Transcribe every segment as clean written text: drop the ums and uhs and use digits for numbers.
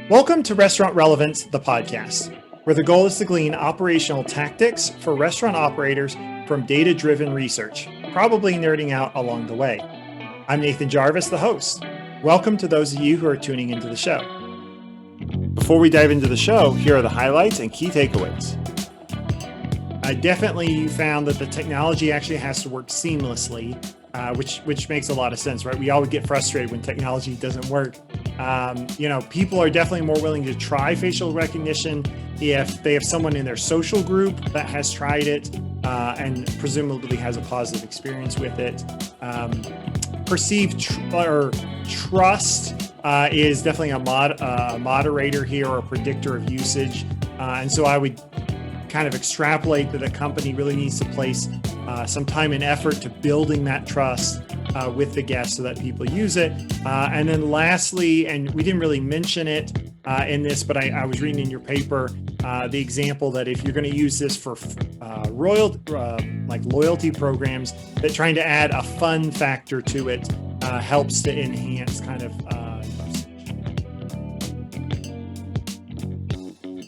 Welcome to Restaurant Relevance, the podcast, where the goal is to glean operational tactics for restaurant operators from data-driven research, probably nerding out along the way. I'm Nathan Jarvis, the host. Welcome to those of you who are tuning into the show. Before we dive into the show, here are the highlights and key takeaways. I definitely found that the technology actually has to work seamlessly, which makes a lot of sense, right? We always get frustrated when technology doesn't work. People are definitely more willing to try facial recognition if they have someone in their social group that has tried it and presumably has a positive experience with it. Perceived trust is definitely a moderator here or a predictor of usage. And so I would kind of extrapolate that a company really needs to place some time and effort to building that trust with the guests so that people use it. And then lastly, and we didn't really mention it in this, but I was reading in your paper the example that if you're going to use this for loyalty programs, that trying to add a fun factor to it helps to enhance kind of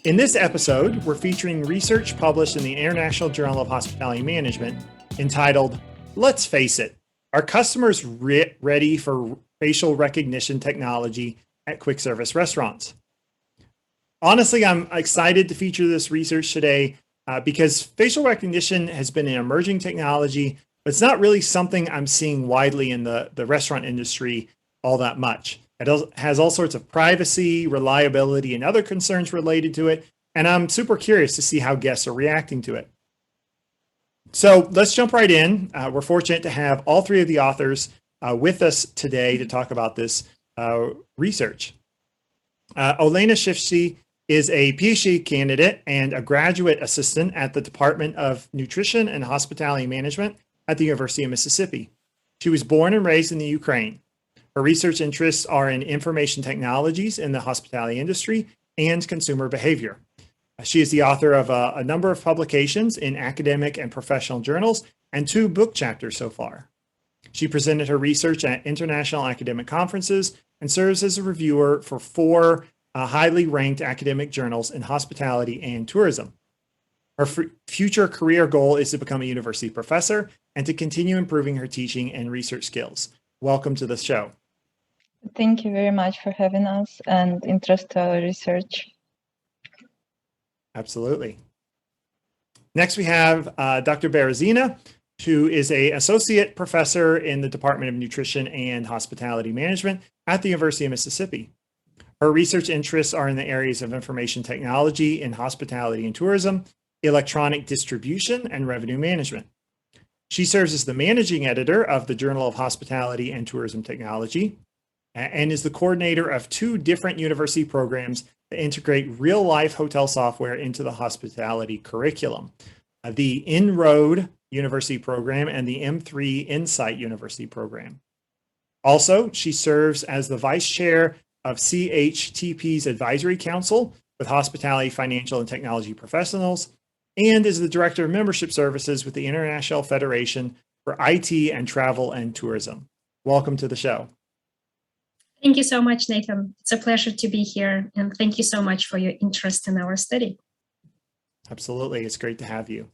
In this episode, we're featuring research published in the International Journal of Hospitality Management entitled, "Let's Face It, Are Customers Ready for Facial Recognition Technology at Quick Service Restaurants?" Honestly, I'm excited to feature this research today because facial recognition has been an emerging technology, but it's not really something I'm seeing widely in the restaurant industry all that much. It has all sorts of privacy, reliability, and other concerns related to it, and I'm super curious to see how guests are reacting to it. So let's jump right in. We're fortunate to have all three of the authors with us today to talk about this research. Olena Shifsky is a PhD candidate and a graduate assistant at the Department of Nutrition and Hospitality Management at the University of Mississippi. She was born and raised in the Ukraine. Her research interests are in information technologies in the hospitality industry and consumer behavior. She is the author of a number of publications in academic and professional journals and 2 book chapters so far. She presented her research at international academic conferences and serves as a reviewer for 4 highly ranked academic journals in hospitality and tourism. Her future career goal is to become a university professor and to continue improving her teaching and research skills. Welcome to the show. Thank you very much for having us and interest to our research. Absolutely. Next, we have Dr. Berezina, who is an associate professor in the Department of Nutrition and Hospitality Management at the University of Mississippi. Her research interests are in the areas of information technology in hospitality and tourism, electronic distribution, and revenue management. She serves as the managing editor of the Journal of Hospitality and Tourism Technology and is the coordinator of 2 different university programs that integrate real-life hotel software into the hospitality curriculum, the Inroad University Program and the M3 Insight University Program. Also, she serves as the vice chair of CHTP's Advisory Council with Hospitality, Financial, and Technology Professionals, and is the Director of Membership Services with the International Federation for IT and Travel and Tourism. Welcome to the show. Thank you so much, Nathan. It's a pleasure to be here, and thank you so much for your interest in our study. Absolutely. It's great to have you.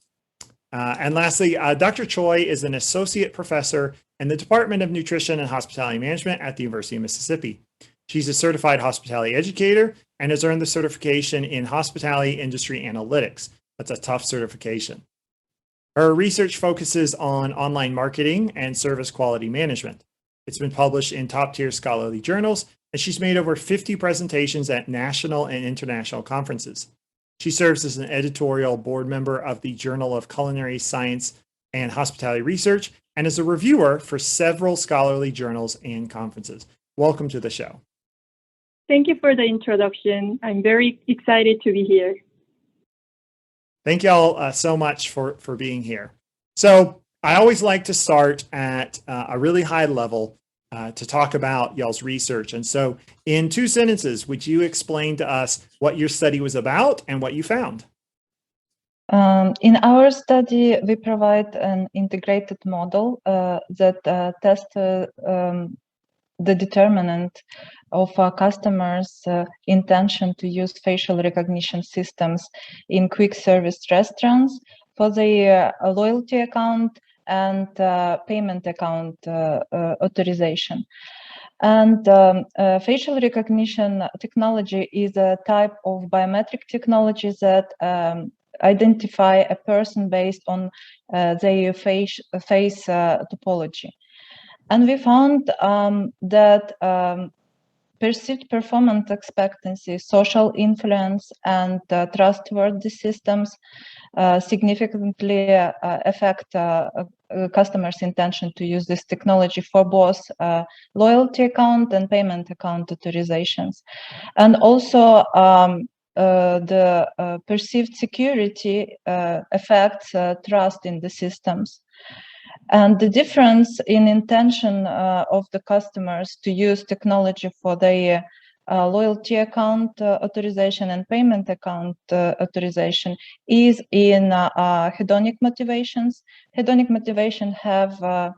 And lastly, Dr. Choi is an associate professor in the Department of Nutrition and Hospitality Management at the University of Mississippi. She's a certified hospitality educator and has earned the certification in Hospitality Industry Analytics. That's a tough certification. Her research focuses on online marketing and service quality management. It's been published in top-tier scholarly journals, and she's made over 50 presentations at national and international conferences. She serves as an editorial board member of the Journal of Culinary Science and Hospitality Research and is a reviewer for several scholarly journals and conferences. Welcome to the show. Thank you for the introduction. I'm very excited to be here. Thank y'all so much for being here. So I always like to start at a really high level to talk about y'all's research. And so in 2 sentences, would you explain to us what your study was about and what you found? In our study, we provide an integrated model that tests the determinant of our customers' intention to use facial recognition systems in quick service restaurants for the loyalty account and payment account authorization. And facial recognition technology is a type of biometric technology that identify a person based on their face topology. And we found that perceived performance expectancy, social influence, and trustworthy systems significantly affect customers' intention to use this technology for both loyalty account and payment account authorizations. And also the perceived security affects trust in the systems. And the difference in intention of the customers to use technology for their loyalty account authorization and payment account authorization is in hedonic motivations. Hedonic motivation have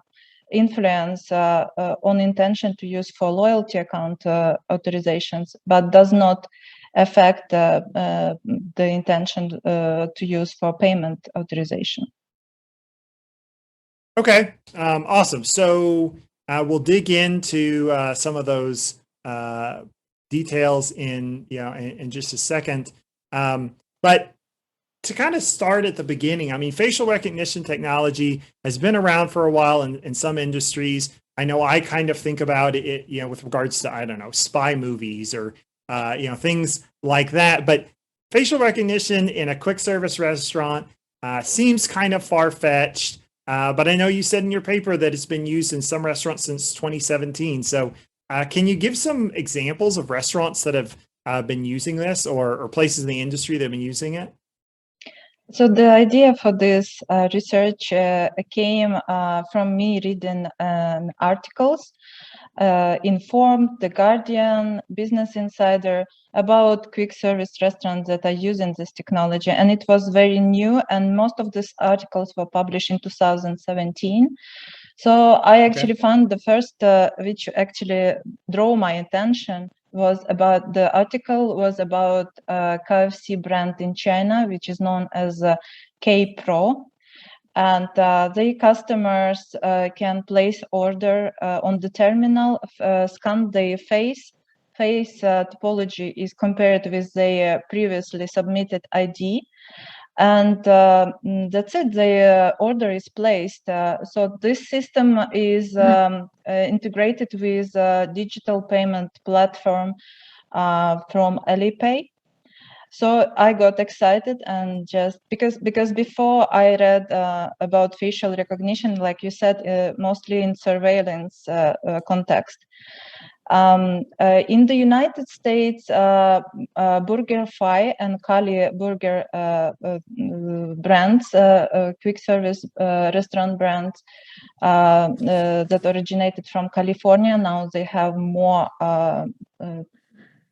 influence on intention to use for loyalty account authorizations, but does not affect the intention to use for payment authorization. Okay, awesome. So we'll dig into some of those details in just a second. But to kind of start at the beginning, I mean, facial recognition technology has been around for a while in some industries. I know I kind of think about it, with regards to, I don't know, spy movies or things like that. But facial recognition in a quick service restaurant seems kind of far-fetched. But I know you said in your paper that it's been used in some restaurants since 2017. So can you give some examples of restaurants that have been using this or places in the industry that have been using it? So the idea for this research came from me reading articles, Informed, The Guardian, Business Insider, about quick service restaurants that are using this technology. And it was very new, and most of these articles were published in 2017. So I actually found the first, which actually drew my attention, was about the article was about KFC brand in China, which is known as K-Pro. And the customers can place order on the terminal, scan their face topology is compared with their previously submitted ID. And that's it, the order is placed. So this system is integrated with a digital payment platform from Alipay. So I got excited, and just because before I read about facial recognition, like you said, mostly in surveillance context. In the United States, BurgerFi and Kali Burger brands, quick service restaurant brands that originated from California, now they have more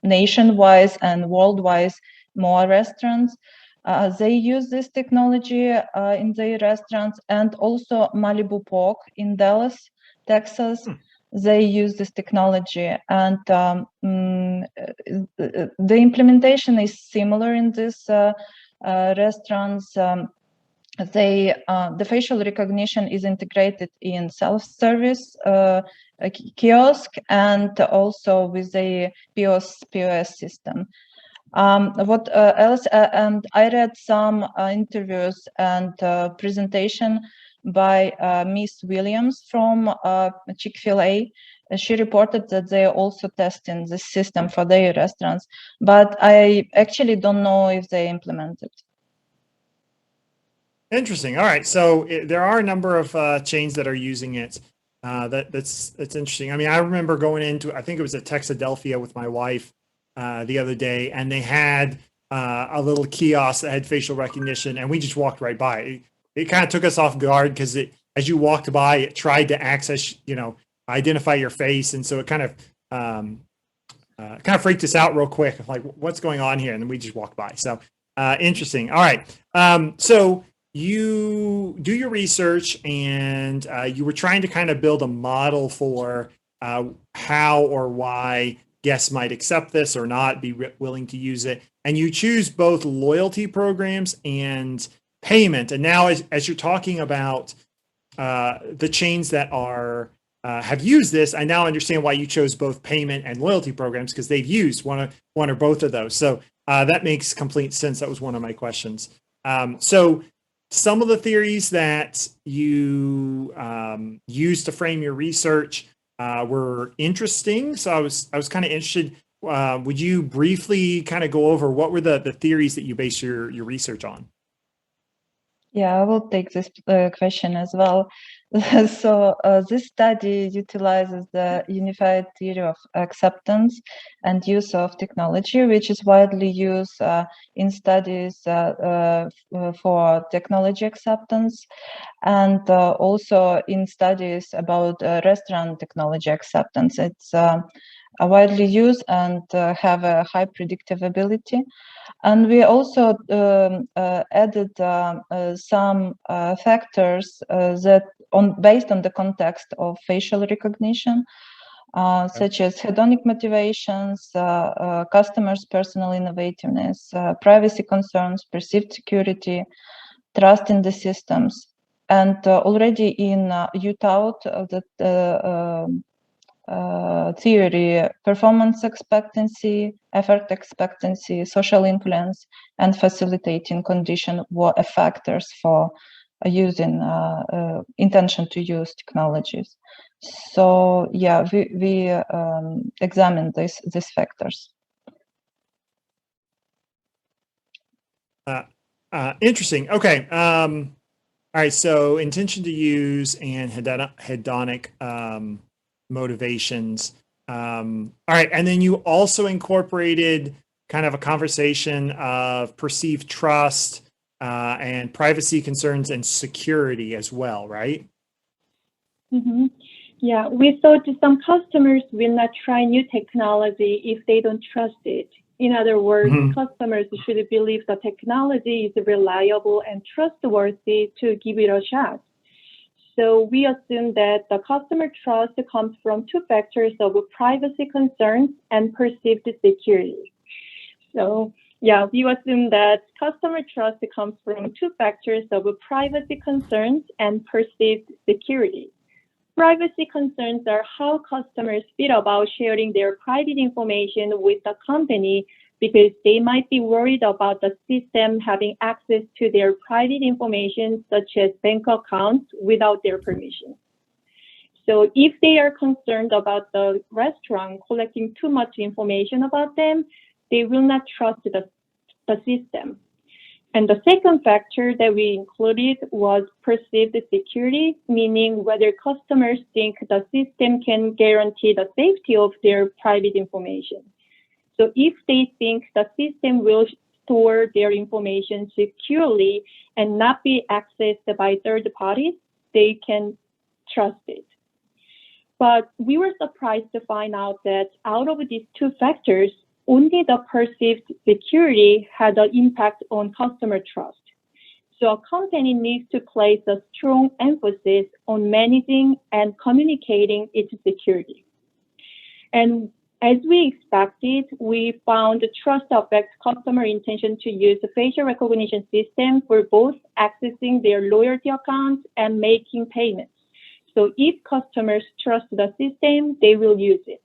nationwide and worldwide more restaurants. They use this technology in their restaurants, and also Malibu Pork in Dallas, Texas. They use this technology, and the implementation is similar in these restaurants. The facial recognition is integrated in self-service kiosk and also with the POS system. What else? And I read some interviews and presentation by Miss Williams from Chick-fil-A. She reported that they are also testing this system for their restaurants, but I actually don't know if they implement it. Interesting. All right. So there are a number of chains that are using it. That's interesting. I mean, I remember going into, I think it was at Texadelphia with my wife the other day, and they had a little kiosk that had facial recognition, and we just walked right by. It kind of took us off guard because as you walked by, it tried to access, identify your face, and so it kind of freaked us out real quick, like what's going on here, and then we just walked by. So interesting. All right. So you do your research, and you were trying to kind of build a model for how or why guests might accept this or not, be willing to use it. And you choose both loyalty programs and payment. And now as you're talking about the chains that are have used this, I now understand why you chose both payment and loyalty programs, because they've used one or both of those. So that makes complete sense. That was one of my questions. So some of the theories that you used to frame your research were interesting. So I was kind of interested. Would you briefly kind of go over what were the theories that you based your research on? Yeah, I will take this question as well. So this study utilizes the unified theory of acceptance and use of technology, which is widely used in studies for technology acceptance, and also in studies about restaurant technology acceptance. It's widely used and have a high predictability. And we also added some factors that based on the context of facial recognition, such as hedonic motivations, customers' personal innovativeness, privacy concerns, perceived security, trust in the systems. And already in UTAUT, theory, performance expectancy, effort expectancy, social influence, and facilitating condition were factors for using intention to use technologies. So yeah, we examined these factors. Interesting. Okay. All right. So intention to use and hedonic motivations. All right. And then you also incorporated kind of a conversation of perceived trust and privacy concerns and security as well, right? Mm-hmm. Yeah, we thought some customers will not try new technology if they don't trust it. In other words, customers should believe the technology is reliable and trustworthy to give it a shot. So we assume that the customer trust comes from two factors of privacy concerns and perceived security. So yeah, we assume that customer trust comes from two factors of privacy concerns and perceived security. Privacy concerns are how customers feel about sharing their private information with the company because they might be worried about the system having access to their private information, such as bank accounts, without their permission. So if they are concerned about the restaurant collecting too much information about them, they will not trust the system. And the second factor that we included was perceived security, meaning whether customers think the system can guarantee the safety of their private information. So if they think the system will store their information securely and not be accessed by third parties, they can trust it. But we were surprised to find out that out of these two factors, only the perceived security had an impact on customer trust. So a company needs to place a strong emphasis on managing and communicating its security. And as we expected, we found trust affects customer intention to use the facial recognition system for both accessing their loyalty accounts and making payments. So if customers trust the system, they will use it.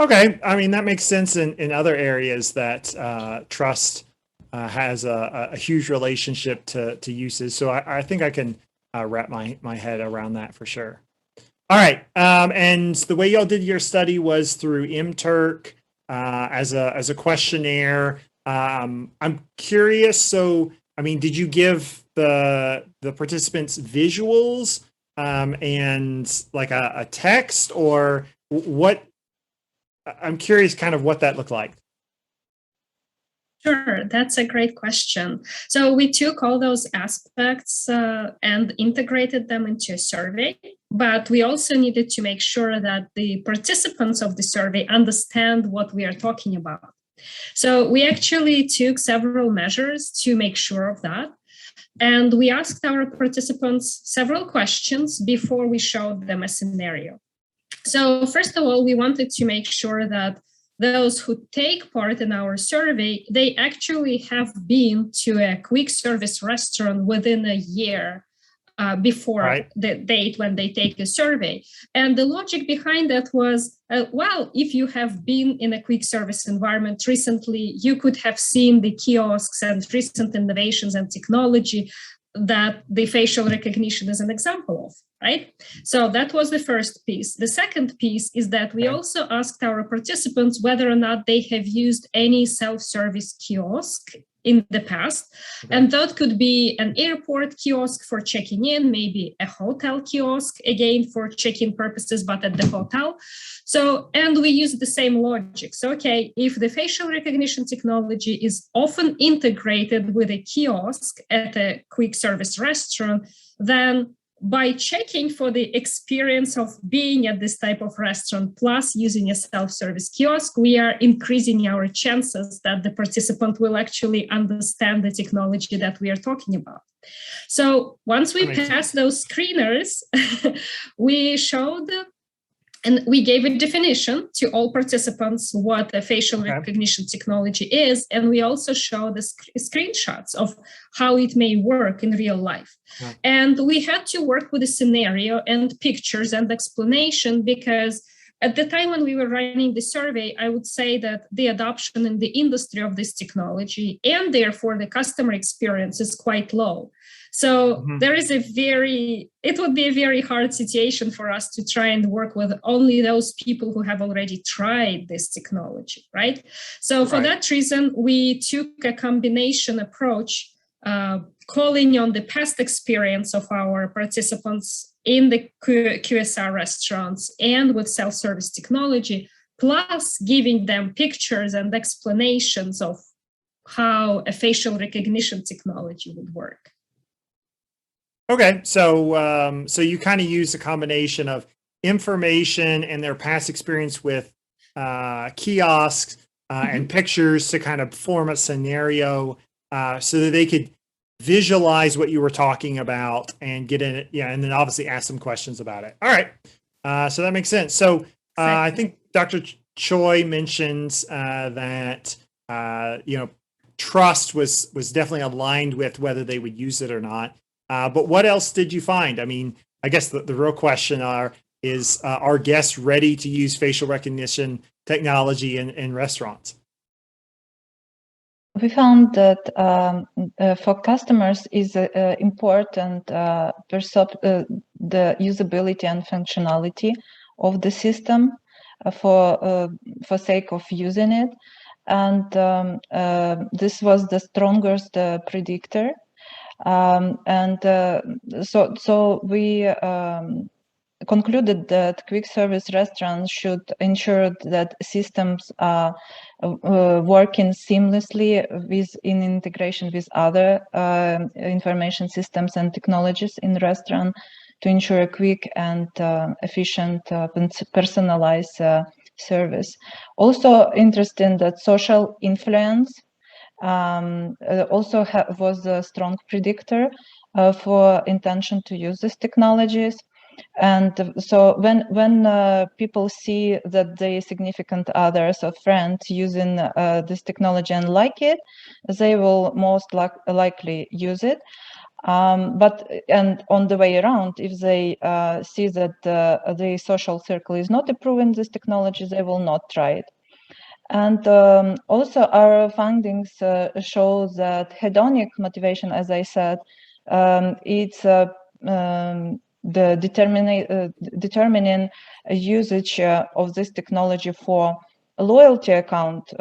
Okay. I mean, that makes sense in other areas that trust has a huge relationship to uses. So I think I can wrap my head around that for sure. All right. And the way y'all did your study was through MTurk as a questionnaire. I'm curious. So, I mean, did you give the participants visuals and like a text, or what? I'm curious kind of what that looked like. Sure, that's a great question. So we took all those aspects and integrated them into a survey, but we also needed to make sure that the participants of the survey understand what we are talking about. So we actually took several measures to make sure of that. And we asked our participants several questions before we showed them a scenario. So first of all, we wanted to make sure that those who take part in our survey, they actually have been to a quick service restaurant within a year before the date when they take the survey. And the logic behind that was, well, if you have been in a quick service environment recently, you could have seen the kiosks and recent innovations and technology that the facial recognition is an example of, right? So that was the first piece. The second piece is that we also asked our participants whether or not they have used any self-service kiosk in the past. And that could be an airport kiosk for checking in, maybe a hotel kiosk, again, for check-in purposes, but at the hotel. So, and we use the same logic. So, okay, if the facial recognition technology is often integrated with a kiosk at a quick service restaurant, then by checking for the experience of being at this type of restaurant plus using a self-service kiosk, we are increasing our chances that the participant will actually understand the technology that we are talking about. So once we passed those screeners, we showed and we gave a definition to all participants what a facial recognition technology is. And we also showed the screenshots of how it may work in real life. And we had to work with a scenario and pictures and explanation because at the time when we were running the survey, I would say that the adoption in the industry of this technology and therefore the customer experience is quite low. So there is it would be a very hard situation for us to try and work with only those people who have already tried this technology, right? So for that reason, we took a combination approach, calling on the past experience of our participants in the QSR restaurants and with self-service technology, plus giving them pictures and explanations of how a facial recognition technology would work. Okay, so so you kind of use a combination of information and their past experience with kiosks and pictures to kind of form a scenario so that they could visualize what you were talking about and get in it, and then obviously ask some questions about it. All right, so that makes sense. So I think Dr. Choi mentions that trust was definitely aligned with whether they would use it or not. But what else did you find? I mean, I guess the real question is are guests ready to use facial recognition technology in restaurants? We found that for customers is important the usability and functionality of the system for sake of using it, and this was the strongest predictor. So we concluded that quick service restaurants should ensure that systems are working seamlessly in integration with other information systems and technologies in the restaurant to ensure a quick and efficient personalized service. Also interesting that social influence also was a strong predictor for intention to use these technologies. And so when people see that their significant others or friends using this technology and like it, they will most likely use it. And on the way around, if they see that the social circle is not approving this technology, they will not try it. And also our findings show that hedonic motivation, as I said, it's the determining usage of this technology for a loyalty account,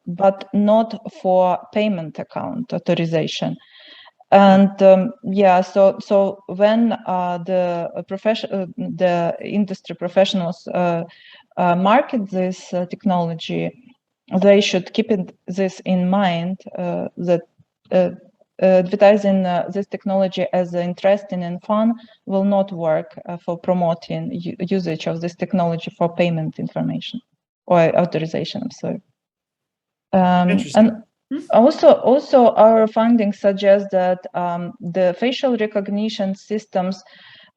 but not for payment account authorization. And so when the industry professionals market this technology, they should keep this in mind, that advertising this technology as interesting and fun will not work for promoting usage of this technology for payment information or authorization. I'm sorry. Interesting. Also, our findings suggest that the facial recognition systems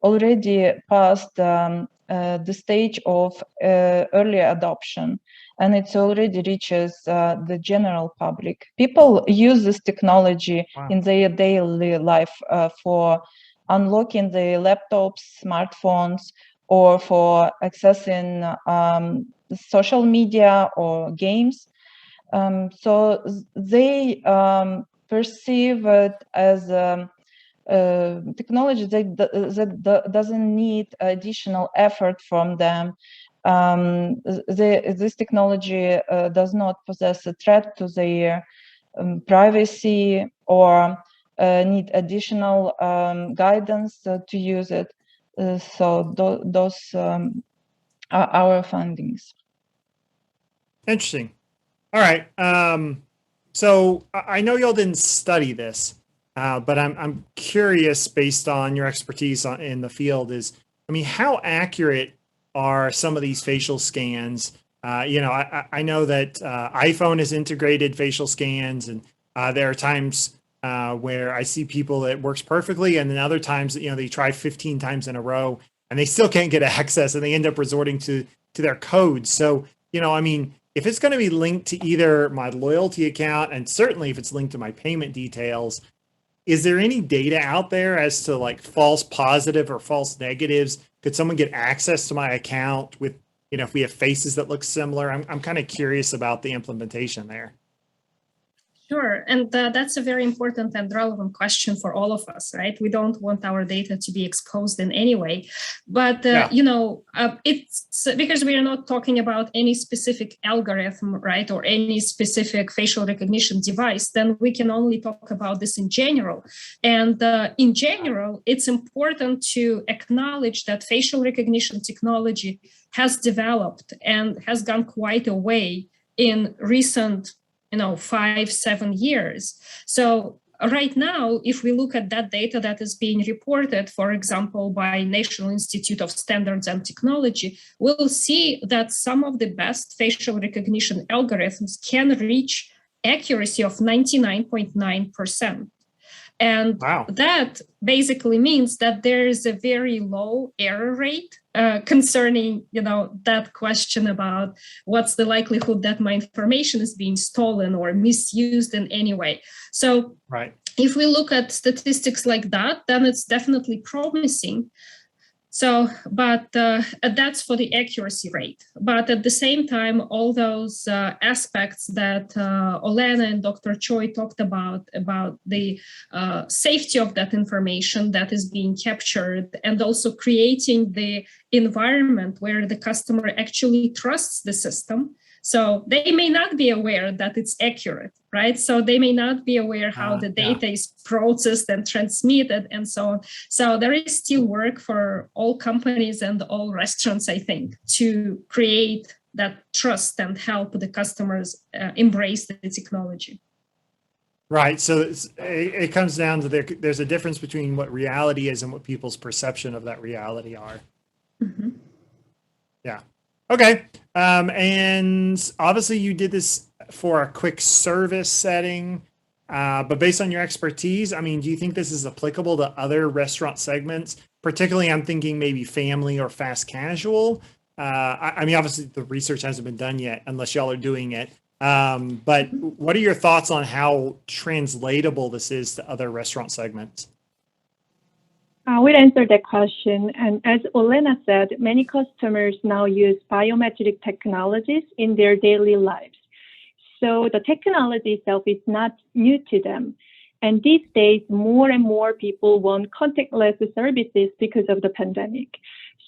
already passed the stage of early adoption, and it already reaches the general public. People use this technology in their daily life for unlocking the laptops, smartphones, or for accessing social media or games. So they perceive it as technology that doesn't need additional effort from them. This technology does not possess a threat to their privacy or need additional guidance to use it. So those are our findings. Interesting. All right. So I know y'all didn't study this, but I'm curious, based on your expertise in the field, I mean, how accurate are some of these facial scans? I know that iPhone has integrated facial scans, and there are times where I see people that works perfectly, and then other times, they try 15 times in a row and they still can't get access, and they end up resorting to their codes. So, I mean, if it's going to be linked to either my loyalty account, and certainly if it's linked to my payment details, is there any data out there as to like false positive or false negatives? Could someone get access to my account with, if we have faces that look similar? I'm kind of curious about the implementation there. Sure, and that's a very important and relevant question for all of us, right? We don't want our data to be exposed in any way, but it's because we are not talking about any specific algorithm, right, or any specific facial recognition device. Then we can only talk about this in general. And in general, it's important to acknowledge that facial recognition technology has developed and has gone quite a way in recent 5-7 years. So right now, if we look at that data that is being reported, for example, by National Institute of Standards and Technology, we'll see that some of the best facial recognition algorithms can reach accuracy of 99.9%. And that basically means that there is a very low error rate concerning, that question about what's the likelihood that my information is being stolen or misused in any way. So if we look at statistics like that, then it's definitely promising. So, but that's for the accuracy rate. But at the same time, all those aspects that Olena and Dr. Choi talked about the safety of that information that is being captured, and also creating the environment where the customer actually trusts the system. So they may not be aware that it's accurate, right? So they may not be aware how the data is processed and transmitted and so on. So there is still work for all companies and all restaurants, I think, to create that trust and help the customers embrace the technology. Right. So it comes down to there's a difference between what reality is and what people's perception of that reality are. Mm-hmm. Yeah. Okay. And obviously you did this for a quick service setting, but based on your expertise, I mean, do you think this is applicable to other restaurant segments? Particularly, I'm thinking maybe family or fast casual. I mean, obviously the research hasn't been done yet unless y'all are doing it. But what are your thoughts on how translatable this is to other restaurant segments? We'll answer that question. And as Olena said, many customers now use biometric technologies in their daily lives. So the technology itself is not new to them. And these days, more and more people want contactless services because of the pandemic.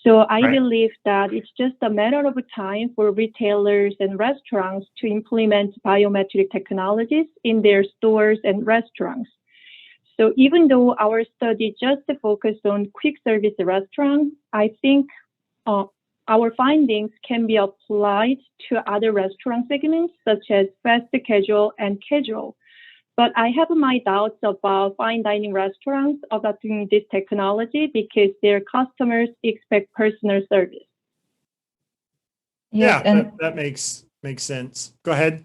So I believe that it's just a matter of time for retailers and restaurants to implement biometric technologies in their stores and restaurants. So even though our study just focused on quick service restaurants, I think our findings can be applied to other restaurant segments, such as fast casual and casual. But I have my doubts about fine dining restaurants adopting this technology because their customers expect personal service. Yes, yeah, that makes sense. Go ahead.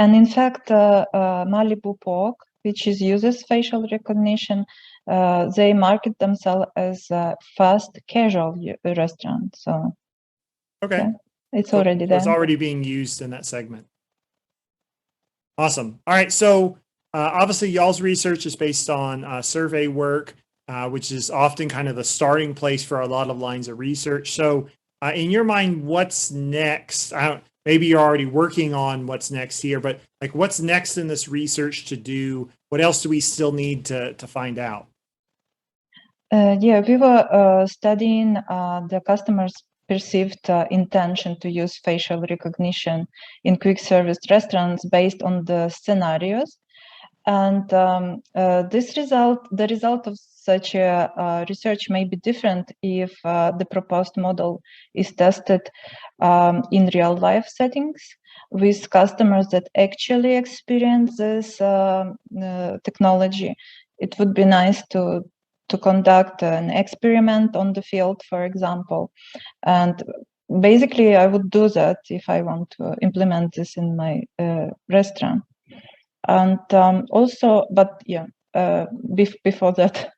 And in fact, Malibu Pork, which uses facial recognition, they market themselves as a fast casual restaurant. So Okay. yeah, it's already there. It's already being used in that segment. Awesome. All right. So obviously y'all's research is based on survey work, which is often kind of the starting place for a lot of lines of research. So in your mind, what's next? Maybe you're already working on what's next here, but like what's next in this research to do? What else do we still need to find out? Yeah, we were studying the customers' perceived intention to use facial recognition in quick service restaurants based on the scenarios. And the result of such a research may be different if the proposed model is tested in real life settings with customers that actually experience this technology. It would be nice to conduct an experiment on the field, for example. And basically, I would do that if I want to implement this in my restaurant. And also, but yeah, before that,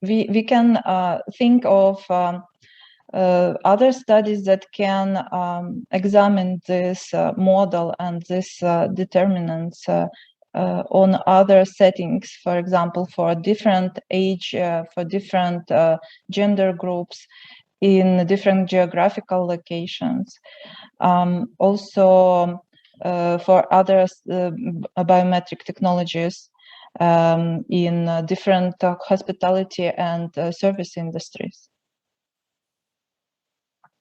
we can think of other studies that can examine this model and this determinants on other settings, for example, for different age, for different gender groups in different geographical locations. Also, for other biometric technologies in different hospitality and service industries.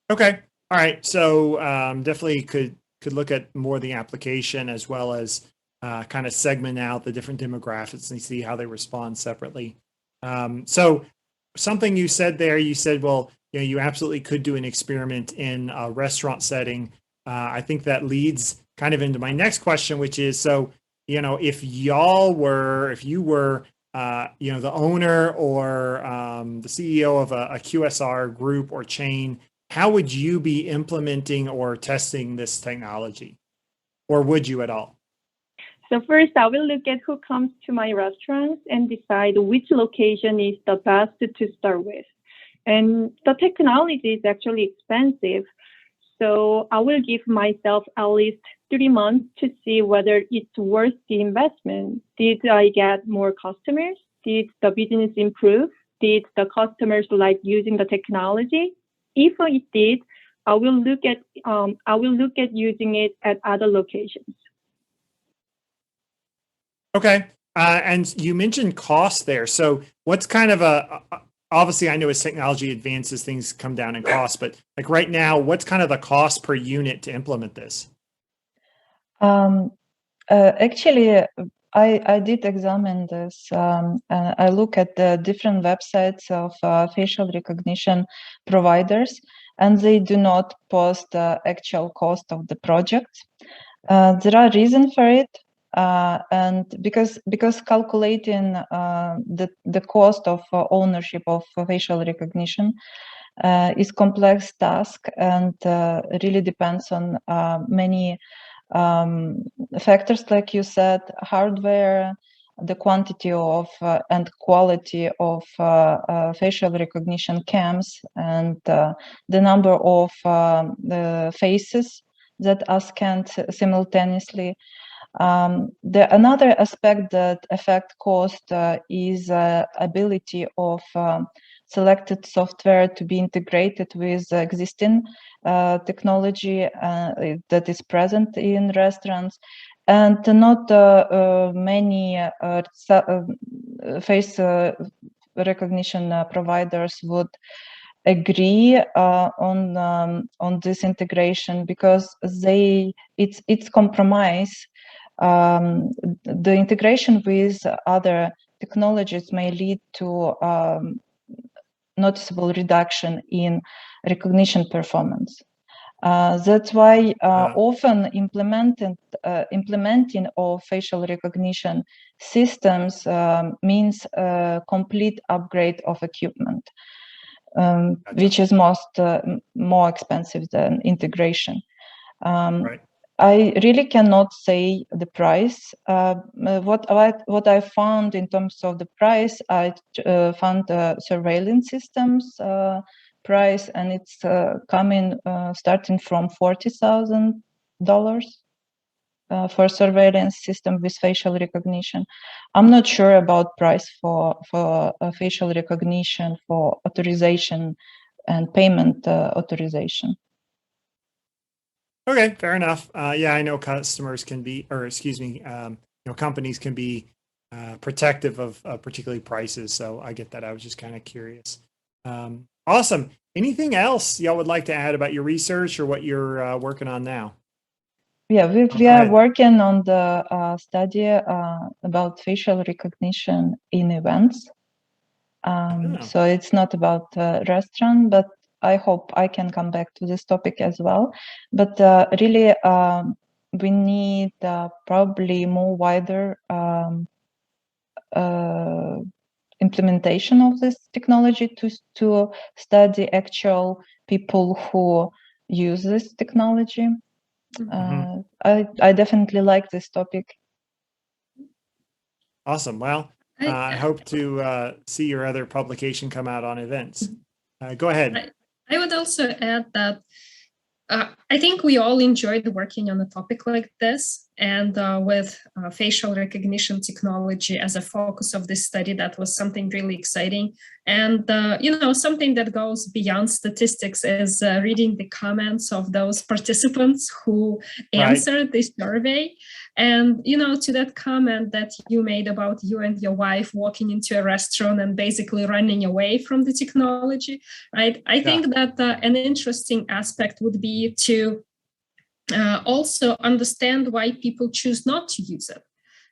Okay. All right. So definitely could look at more of the application as well as kind of segment out the different demographics and see how they respond separately. So something you said there, you said, well, you absolutely could do an experiment in a restaurant setting. I think that leads kind of into my next question, which is, so, if you were, the owner or the CEO of a QSR group or chain, how would you be implementing or testing this technology? Or would you at all? So first, I will look at who comes to my restaurants and decide which location is the best to start with. And the technology is actually expensive. So I will give myself at least 3 months to see whether it's worth the investment. Did I get more customers? Did the business improve? Did the customers like using the technology? If it did, I will look at using it at other locations. Okay. And you mentioned cost there. So what's kind of obviously I know as technology advances, things come down in cost, but like right now, what's kind of the cost per unit to implement this? Actually, I did examine this. I look at the different websites of facial recognition providers, and they do not post the actual cost of the project. There are reasons for it. And because calculating the cost of ownership of facial recognition is complex task and really depends on many factors, like you said, hardware, the quantity of and quality of facial recognition cams, and the number of the faces that are scanned simultaneously. Another aspect that affect cost is ability of selected software to be integrated with existing technology that is present in restaurants, and not many face recognition providers would agree on this integration because it's compromise. The integration with other technologies may lead to noticeable reduction in recognition performance. That's why often implementing of facial recognition systems means a complete upgrade of equipment. which is more expensive than integration. Right. I really cannot say the price. What I found in terms of the price, I found surveillance systems price, and it's coming starting from $40,000 for surveillance system with facial recognition. I'm not sure about price for facial recognition for authorization and payment authorization. Okay, fair enough. Yeah, I know customers can be, or excuse me, companies can be protective of particularly prices. So I get that. I was just kind of curious. Awesome. Anything else y'all would like to add about your research or what you're working on now? Yeah, we are working on the study about facial recognition in events. So it's not about restaurant, but I hope I can come back to this topic as well. But really, we need probably more wider implementation of this technology to study actual people who use this technology. I definitely like this topic. Awesome. Well, I hope to see your other publication come out on events. Go ahead. I would also add that I think we all enjoyed working on a topic like this, and with facial recognition technology as a focus of this study, that was something really exciting. And, something that goes beyond statistics is reading the comments of those participants who answered this survey. And, to that comment that you made about you and your wife walking into a restaurant and basically running away from the technology, right? I think that an interesting aspect would be to also understand why people choose not to use it.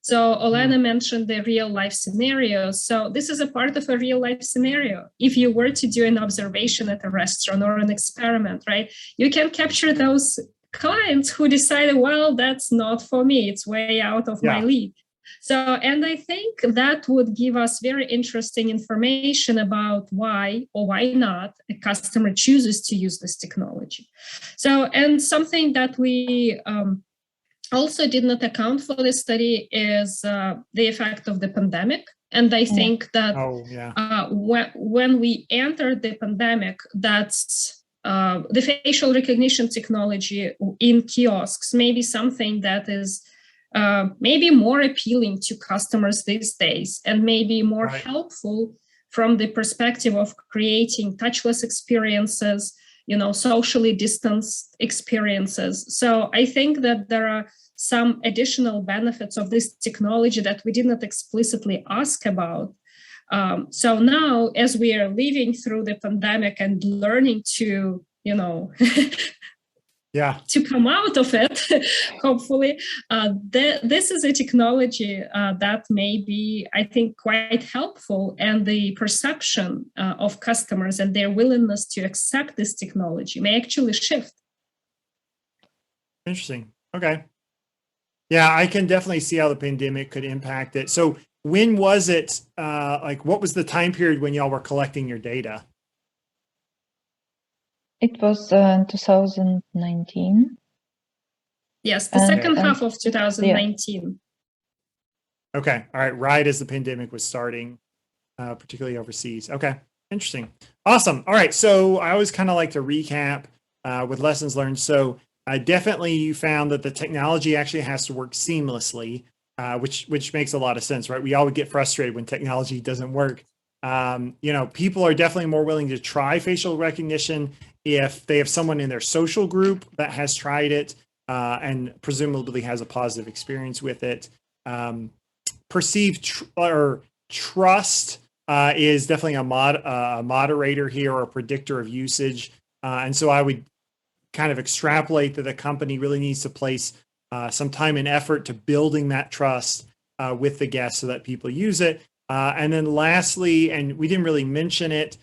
So Olena mentioned the real life scenarios. So this is a part of a real life scenario. If you were to do an observation at a restaurant or an experiment, right, you can capture those clients who decided, well, that's not for me. It's way out of my league. So, and I think that would give us very interesting information about why or why not a customer chooses to use this technology. So, and something that we also did not account for this study is the effect of the pandemic. And I think that when we entered the pandemic, that's the facial recognition technology in kiosks may be something that is maybe more appealing to customers these days and maybe more helpful from the perspective of creating touchless experiences, socially distanced experiences. So I think that there are some additional benefits of this technology that we did not explicitly ask about. So now, as we are living through the pandemic and learning to, to come out of it, hopefully, this is a technology that may be, I think, quite helpful, and the perception of customers and their willingness to accept this technology may actually shift. Interesting. Okay. Yeah, I can definitely see how the pandemic could impact it. So when was it, what was the time period when y'all were collecting your data? It was in 2019. Yes, the second half of 2019. Yeah. Okay. All right. Right as the pandemic was starting, particularly overseas. Okay. Interesting. Awesome. All right. So I always kind of like to recap with lessons learned. So definitely you found that the technology actually has to work seamlessly, which makes a lot of sense, right? We all would get frustrated when technology doesn't work. People are definitely more willing to try facial recognition if they have someone in their social group that has tried it and presumably has a positive experience with it. Perceived trust is definitely a moderator here or a predictor of usage. And so I would kind of extrapolate that the company really needs to place some time and effort to building that trust with the guests so that people use it. And then lastly, and we didn't really mention it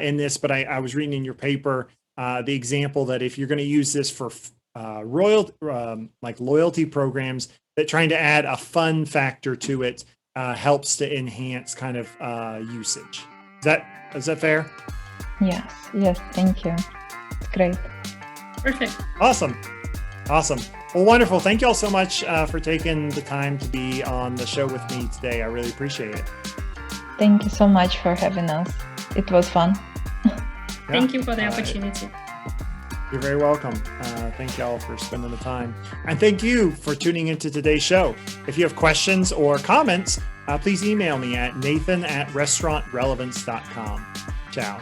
in this, but I was reading in your paper, the example that if you're going to use this for loyalty programs, that trying to add a fun factor to it helps to enhance kind of usage. Is that fair? Yes, thank you. It's great. Perfect. Awesome. Well, wonderful. Thank you all so much for taking the time to be on the show with me today. I really appreciate it. Thank you so much for having us. It was fun. Thank you for the opportunity. You're very welcome. Thank you all for spending the time. And thank you for tuning into today's show. If you have questions or comments, please email me at nathan@restaurantrelevance.com. Ciao.